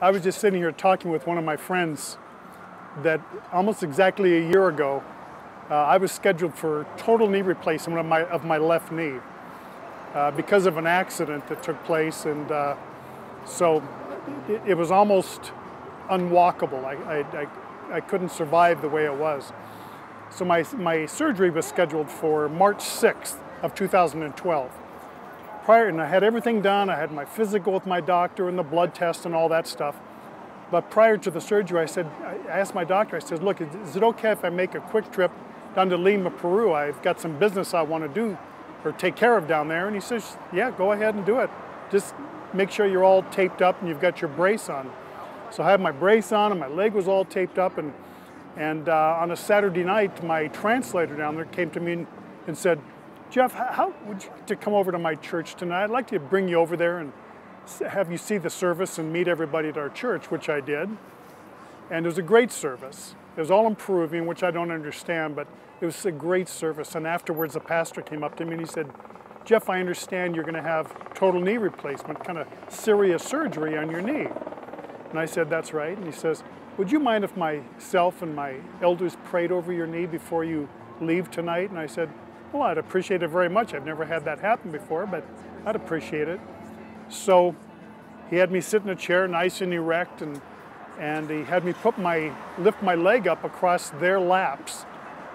I was just sitting here talking with one of my friends that almost exactly a year ago, I was scheduled for total knee replacement of my left knee because of an accident that took place, and so it was almost unwalkable. I couldn't survive the way it was. So my surgery was scheduled for March 6th of 2012. And I had everything done. I had my physical with my doctor and the blood test and all that stuff. But prior to the surgery, I asked my doctor, I said, look, is it okay if I make a quick trip down to Lima, Peru? I've got some business I want to do or take care of down there. And he says, yeah, go ahead and do it. Just make sure you're all taped up and you've got your brace on. So I had my brace on and my leg was all taped up. And on a Saturday night, my translator down there came to me and said, Jeff, how would you like to come over to my church tonight? I'd like to bring you over there and have you see the service and meet everybody at our church, which I did. And it was a great service. It was all in Peruvian, which I don't understand, but it was a great service. And afterwards, the pastor came up to me and he said, Jeff, I understand you're going to have total knee replacement, kind of serious surgery on your knee. And I said, that's right. And he says, would you mind if myself and my elders prayed over your knee before you leave tonight? And I said, well, I'd appreciate it very much. I've never had that happen before, but I'd appreciate it. So he had me sit in a chair, nice and erect, and he had me lift my leg up across their laps.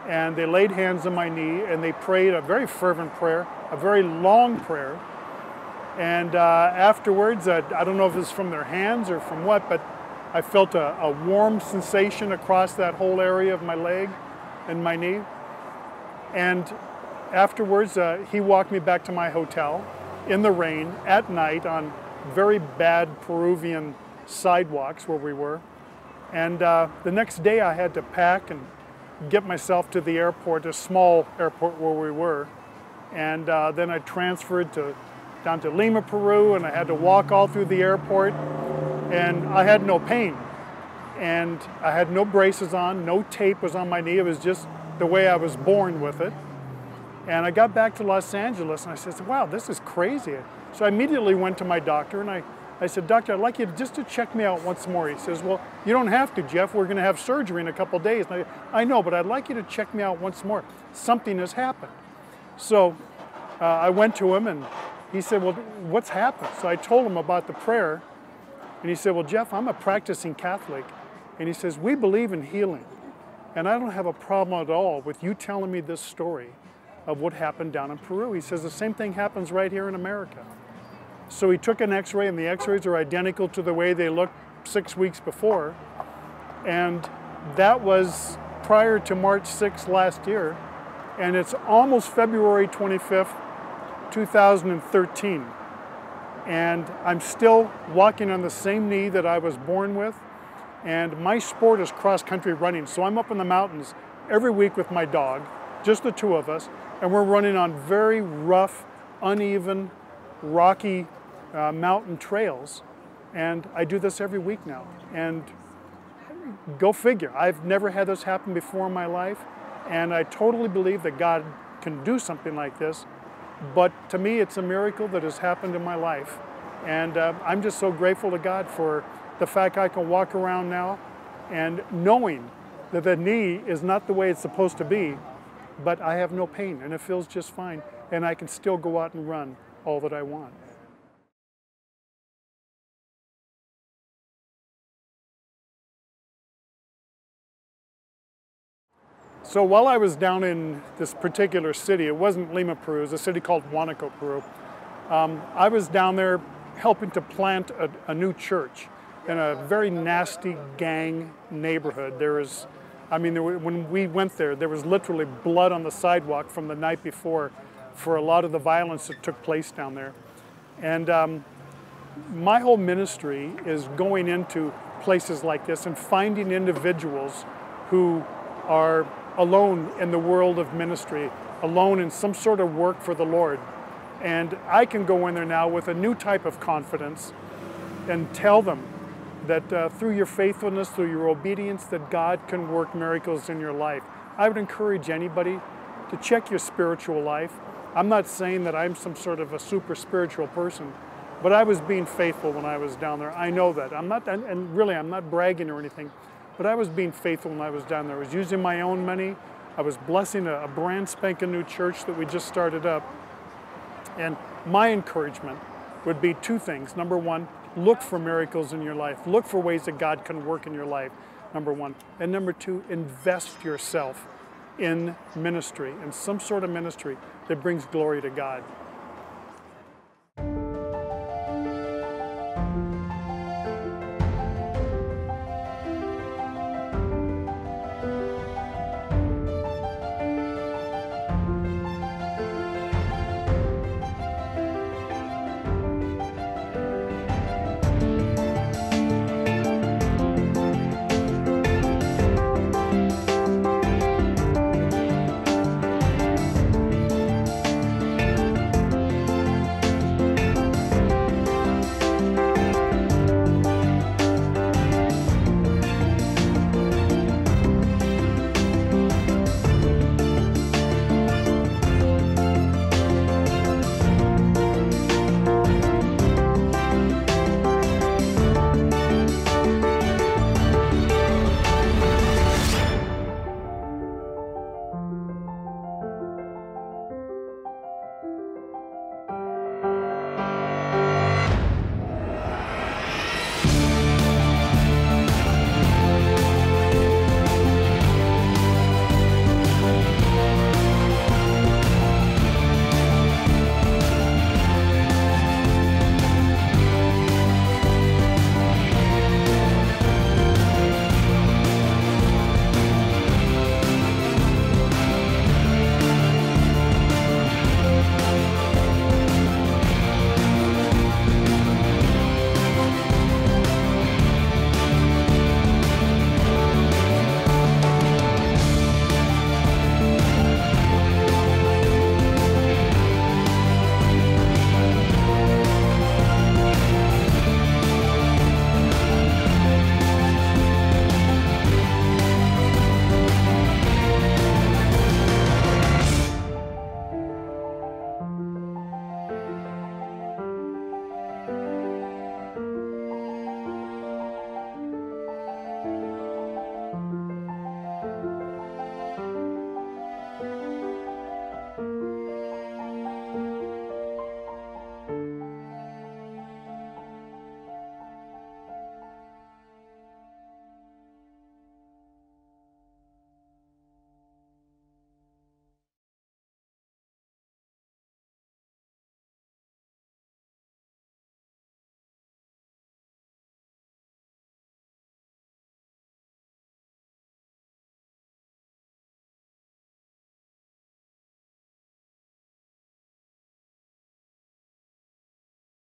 And they laid hands on my knee, and they prayed a very fervent prayer, a very long prayer. And afterwards, I don't know if it was from their hands or from what, but I felt a warm sensation across that whole area of my leg and my knee. And afterwards, he walked me back to my hotel in the rain at night on very bad Peruvian sidewalks where we were. And the next day I had to pack and get myself to the airport, a small airport where we were. And then I transferred down to Lima, Peru, and I had to walk all through the airport. And I had no pain. And I had no braces on, no tape was on my knee. It was just the way I was born with it. And I got back to Los Angeles and I said, wow, this is crazy. So I immediately went to my doctor and I said, doctor, I'd like you just to check me out once more. He says, well, you don't have to, Jeff. We're going to have surgery in a couple days. And I know, but I'd like you to check me out once more. Something has happened. So I went to him and he said, well, what's happened? So I told him about the prayer. And he said, well, Jeff, I'm a practicing Catholic. And he says, we believe in healing. And I don't have a problem at all with you telling me this story of what happened down in Peru. He says the same thing happens right here in America. So he took an x-ray, and the x-rays are identical to the way they looked 6 weeks before. And that was prior to March 6th last year. And it's almost February 25th, 2013. And I'm still walking on the same knee that I was born with. And my sport is cross-country running. So I'm up in the mountains every week with my dog, just the two of us. And we're running on very rough, uneven, rocky mountain trails. And I do this every week now. And go figure, I've never had this happen before in my life. And I totally believe that God can do something like this. But to me, it's a miracle that has happened in my life. And I'm just so grateful to God for the fact I can walk around now and knowing that the knee is not the way it's supposed to be, but I have no pain and it feels just fine, and I can still go out and run all that I want. So while I was down in this particular city, it wasn't Lima, Peru, it was a city called Huánuco, Peru. I was down there helping to plant a new church in a very nasty gang neighborhood. When we went there was literally blood on the sidewalk from the night before for a lot of the violence that took place down there. And my whole ministry is going into places like this and finding individuals who are alone in the world of ministry, alone in some sort of work for the Lord. And I can go in there now with a new type of confidence and tell them that through your faithfulness, through your obedience, that God can work miracles in your life. I would encourage anybody to check your spiritual life. I'm not saying that I'm some sort of a super spiritual person, But I was being faithful when I was down there. I know that. I'm not, and really, I'm not bragging or anything, but I was being faithful when I was down there. I was using my own money. I was blessing a brand spanking new church that we just started up. And my encouragement would be two things. Number one, look for miracles in your life. Look for ways that God can work in your life, number one. And number two, invest yourself in ministry, in some sort of ministry that brings glory to God.